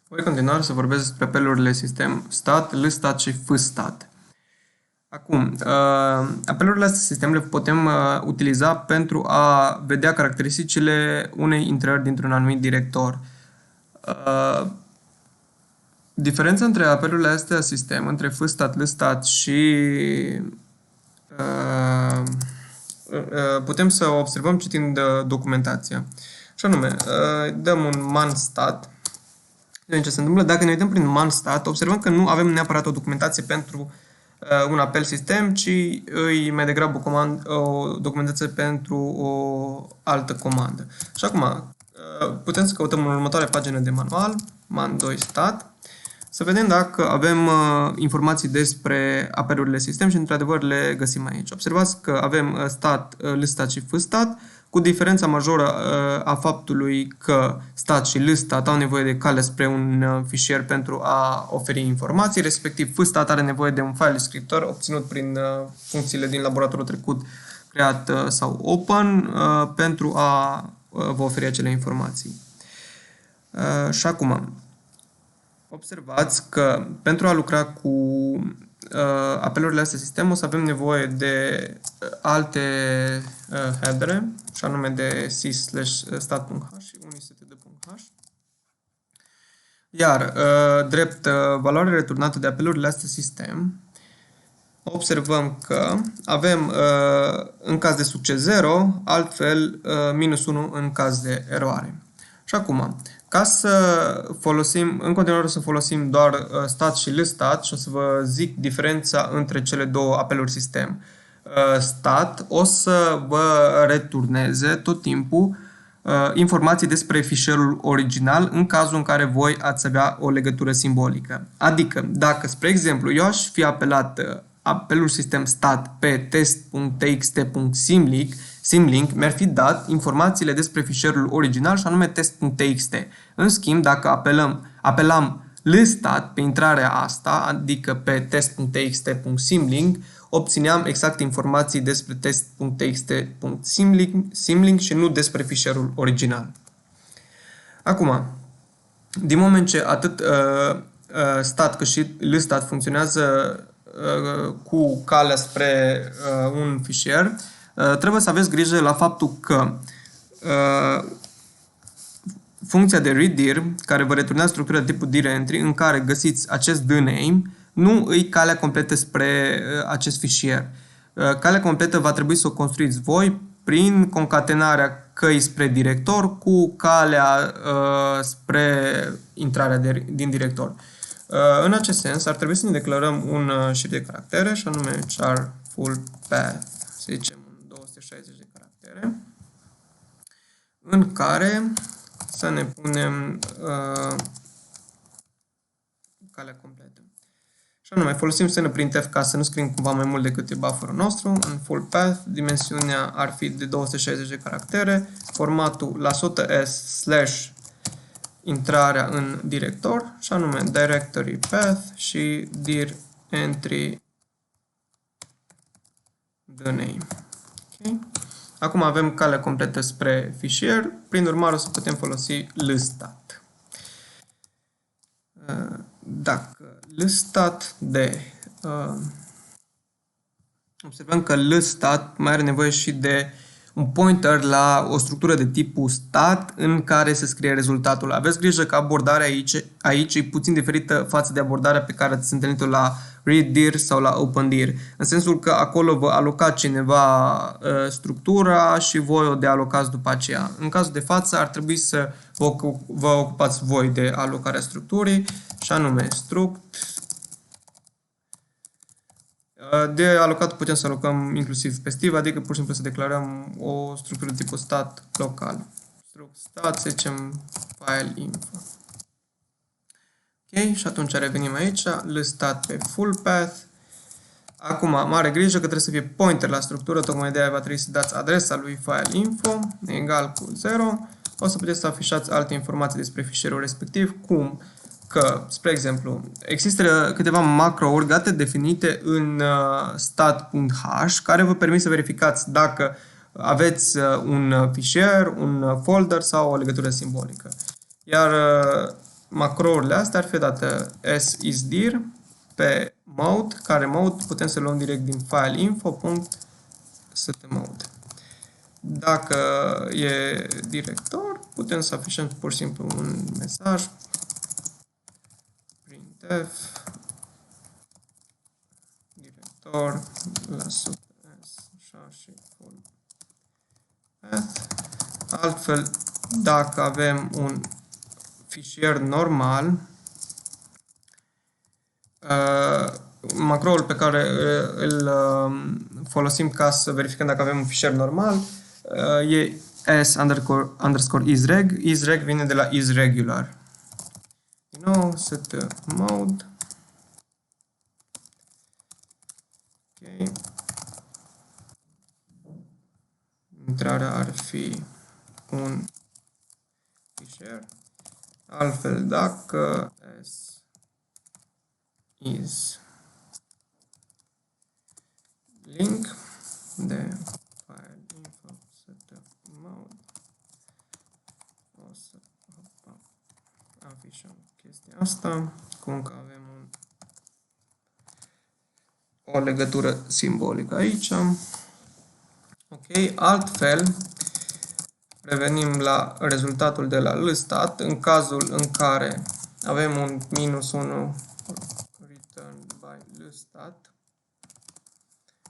Voi continua să vorbesc despre apelurile sistem stat, lstat și fstat. Acum, apelurile astea sistem le putem utiliza pentru a vedea caracteristicile unei intrări dintr-un anumit director. Diferența între apelurile astea sistem, între fstat, lstat și putem să observăm citind documentația. Și anume, dăm un man stat. Ce se întâmplă? Dacă ne uităm prin man stat, observăm că nu avem neapărat o documentație pentru un apel sistem, ci îi mai degrabă o documentație pentru o altă comandă. Și acum, putem să căutăm în următoarea pagină de manual, man2 stat, să vedem dacă avem informații despre apelurile sistem și într-adevăr le găsim aici. Observați că avem stat, lstat și fstat, cu diferența majoră a faptului că stat și lstat au nevoie de cale spre un fișier pentru a oferi informații, respectiv fstat are nevoie de un file descriptor obținut prin funcțiile din laboratorul trecut, creat sau open, pentru a vă oferi acele informații. Și acum, observați că pentru a lucra cu apelurile astea sistem o să avem nevoie de alte headere, și anume de c/stat.h și unicstd.h. Iar drept valoare returnată de apelurile astea sistem, observăm că avem în caz de succes 0, altfel -1 în caz de eroare. Și acum, ca să folosim, în continuare să folosim doar stat și lstat și o să vă zic diferența între cele două apeluri sistem. Stat o să vă returneze tot timpul informații despre fișierul original în cazul în care voi ați avea o legătură simbolică. Adică, dacă, spre exemplu, eu aș fi apelat apelul sistem stat pe test.txt.symlink, mi-ar fi dat informațiile despre fișierul original și anume test.txt. În schimb, dacă apelam lstat pe intrarea asta, adică pe test.txt.symlink, obțineam exact informații despre test.txt.symlink și nu despre fișierul original. Acum, din moment ce atât stat cât și lstat funcționează cu calea spre un fișier, trebuie să aveți grijă la faptul că funcția de readdir, care vă returnează structura de tipul dir-entry, în care găsiți acest dname, nu îi calea completă spre acest fișier. Calea completă va trebui să o construiți voi prin concatenarea căii spre director cu calea spre intrarea din director. În acest sens, ar trebui să ne declarăm un șir de caractere, și anume char full path, să zicem 260 de caractere, în care să ne punem calea completă. Și anume, folosim semnul printf ca să nu scriem cumva mai mult decât e bufferul nostru. În full path, dimensiunea ar fi de 260 de caractere, formatul la s/ intrarea în director, și anume directory path și dir entry the name. Okay. Acum avem calea completă spre fișier, prin urmare o să putem folosi lstat. Dacă lstat de observăm că lstat mai are nevoie și de un pointer la o structură de tipul stat în care se scrie rezultatul. Aveți grijă că abordarea aici e puțin diferită față de abordarea pe care ați întâlnit-o la readdir sau la opendir. În sensul că acolo vă aloca cineva structura și voi o dealocați după aceea. În cazul de față ar trebui să vă ocupați voi de alocarea structurii, și anume struct. De alocat putem să alocăm inclusiv pestiv, adică pur și simplu să declarăm o structură de tipul stat local. Struct stat, să zicem file info. Ok, și atunci revenim aici, lstat pe full path. Acum, mare grijă că trebuie să fie pointer la structură, tocmai de aia va trebui să dați adresa lui file info egal cu 0. O să puteți să afișați alte informații despre fișierul respectiv, cum că, spre exemplu, există câteva macrouri gata definite în stat.h care vă permit să verificați dacă aveți un fișier, un folder sau o legătură simbolică. Iar macrourile astea ar fi dată sisdir pe mode, care mode putem să luăm direct din file info.setMode. Dacă e director, putem să afișăm pur și simplu un mesaj printf director la sub așa și full path. Altfel, dacă avem un fișier normal, macroul pe care îl folosim ca să verificăm dacă avem un fișier normal e s_isreg. Isreg vine de la isRegular. Din nou, setMode. Ok. Intrarea ar fi un fișier. Altfel, dacă is link de file info setMode, o să afișăm chestia asta, cum că avem o legătură simbolică aici. Ok, altfel revenim la rezultatul de la lstat. În cazul în care avem un -1 return by lstat,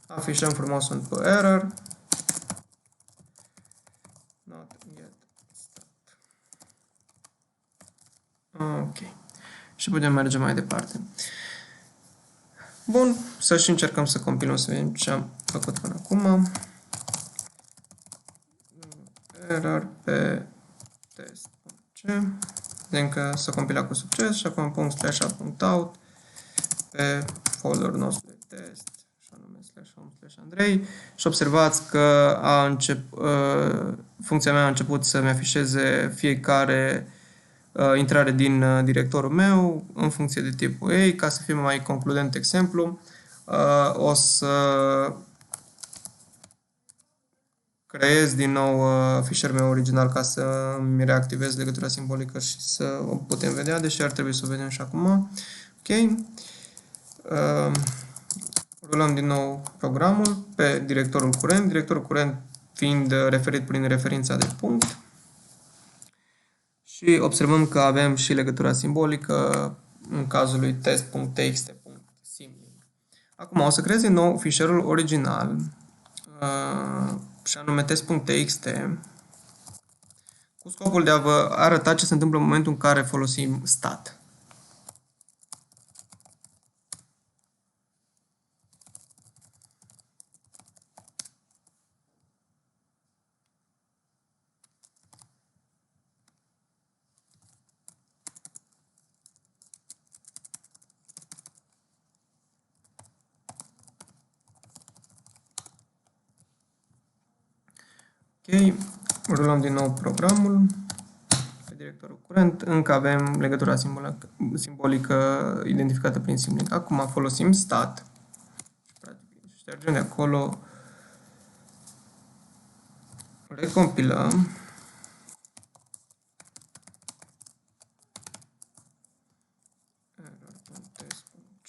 afișăm frumos un error not yet start. Ok, și putem merge mai departe. Bun, să și încercăm să compilăm să vedem ce am făcut până acum. Error pe test.c. Vedem că s-a compilat cu succes și acum /out pe folderul nostru de test și anume /home/Andrei și observați că funcția mea a început să-mi afișeze fiecare intrare din directorul meu în funcție de tipul ei. Ca să fie mai concludent exemplu, o să creez din nou fișierul meu original ca să îmi reactivez legătura simbolică și să o putem vedea, deși ar trebui să o vedem și acum. Ok. Rulăm din nou programul pe directorul curent fiind referit prin referința de punct. Și observăm că avem și legătura simbolică în cazul lui test.txt.symlink. Acum o să creez din nou fișierul original și anume test.txt cu scopul de a vă arăta ce se întâmplă în momentul în care folosim stat. Ok, rulăm din nou programul pe directorul curent, încă avem legătura simbolică identificată prin symlink. Acum folosim stat și practic ștergem de acolo, recompilăm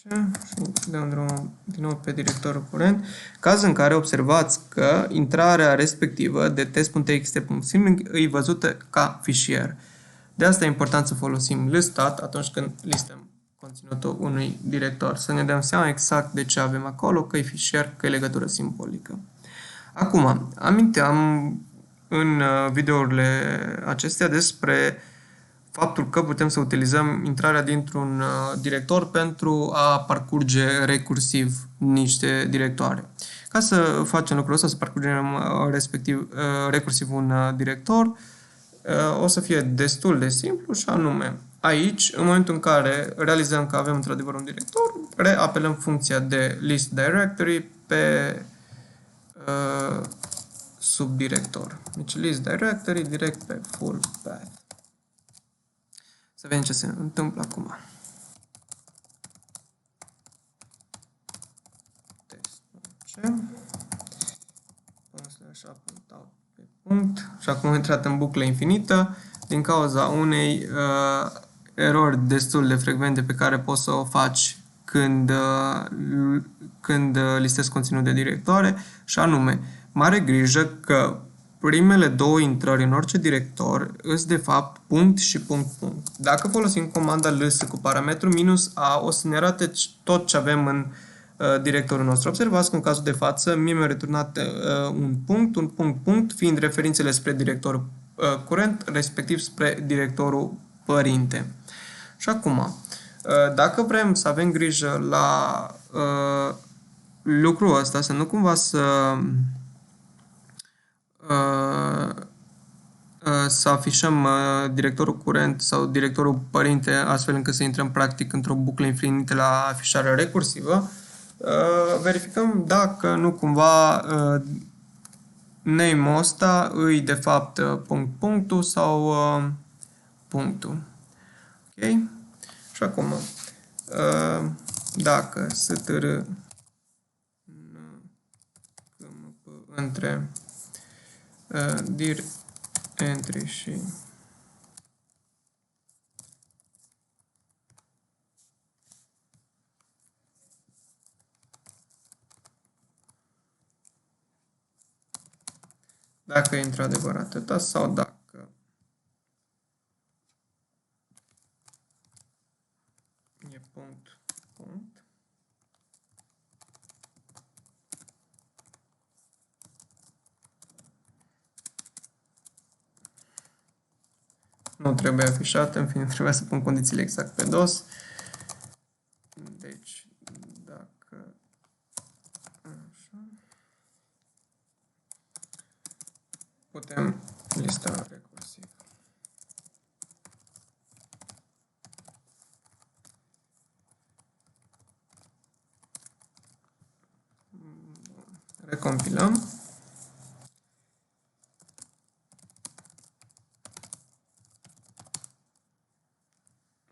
și dăm drumul din nou pe directorul curent, caz în care observați că intrarea respectivă de test.txt.symlink e văzută ca fișier. De asta e important să folosim lstat atunci când listăm conținutul unui director, să ne dăm seama exact de ce avem acolo, că e fișier, că e legătură simbolică. Acum, aminteam în videourile acestea despre faptul că putem să utilizăm intrarea dintr-un director pentru a parcurge recursiv niște directoare. Ca să facem lucrul ăsta, să parcurgem recursiv un director, o să fie destul de simplu și anume, aici, în momentul în care realizăm că avem într-adevăr un director, reapelăm funcția de list directory pe subdirector. Deci list directory direct pe full path. Să vedem ce se întâmplă acum. Și acum am intrat în buclă infinită din cauza unei erori destul de frecvente pe care poți să o faci când listezi conținut de directoare, și anume, mare grijă că primele două intrări în orice director îs de fapt punct și punct punct. Dacă folosim comanda ls cu parametru minus a, o să ne arate tot ce avem în directorul nostru. Observați că în cazul de față mie mi-a returnat un punct punct, fiind referințele spre directorul curent, respectiv spre directorul părinte. Și acum, dacă vrem să avem grijă la lucrul ăsta, să nu cumva să afișăm directorul curent sau directorul părinte, astfel încât să intrăm practic într-o buclă infinită la afișarea recursivă, verificăm dacă nu cumva name-ul ăsta îi de fapt punctul sau punctul. Ok? Și acum, dacă str între dir entry și dacă e într-adevăr atâta sau dacă e punct. Nu trebuie afișat, în fine, trebuie să pun condițiile exact pe dos. Deci, dacă așa, putem lista recursiv. Recompilăm.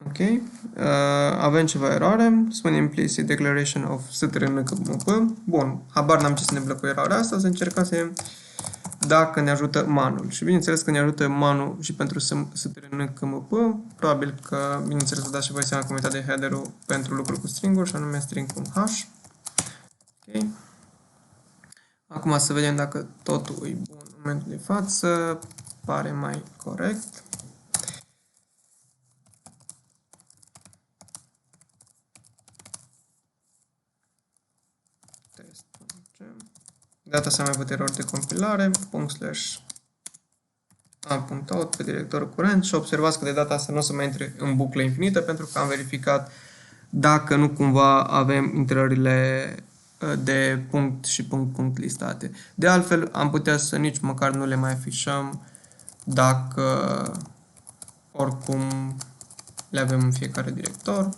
Ok. Avem ceva eroare. Spune implicit declaration of strncmp. Bun. Habar n-am ce să ne blocă eroarea asta. Să încercăm să vedem dacă ne ajută manul. Și bineînțeles că ne ajută manul și pentru strncmp. Probabil că, bineînțeles, vă dați și voi seama cum de header-ul pentru lucruri cu string-uri, și anume string.h. Ok. Acum să vedem dacă totul e bun în momentul de față. Pare mai corect. De data asta am avut erori de compilare, ./a.out pe directorul curent și observați că de data asta nu o să mai intre în buclă infinită pentru că am verificat dacă nu cumva avem intrările de punct și punct listate. De altfel, am putea să nici măcar nu le mai afișăm dacă oricum le avem în fiecare director.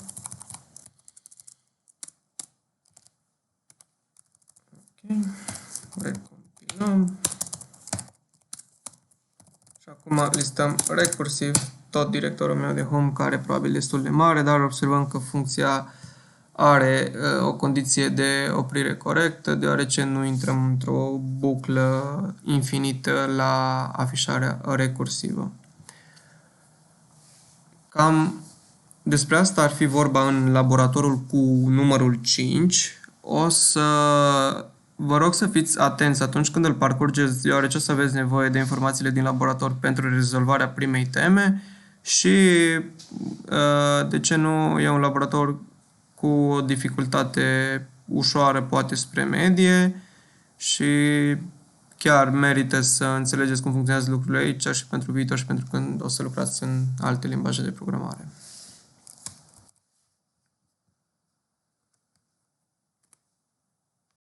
Ok. Recompilăm. Și acum listăm recursiv tot directorul meu de home, care probabil destul de mare, dar observăm că funcția are o condiție de oprire corectă, deoarece nu intrăm într-o buclă infinită la afișarea recursivă. Cam despre asta ar fi vorba în laboratorul cu numărul 5. O să vă rog să fiți atenți atunci când îl parcurgeți, deoarece o să aveți nevoie de informațiile din laborator pentru rezolvarea primei teme și, de ce nu, e un laborator cu o dificultate ușoară, poate spre medie, și chiar merită să înțelegeți cum funcționează lucrurile aici și pentru viitor și pentru când o să lucrați în alte limbaje de programare.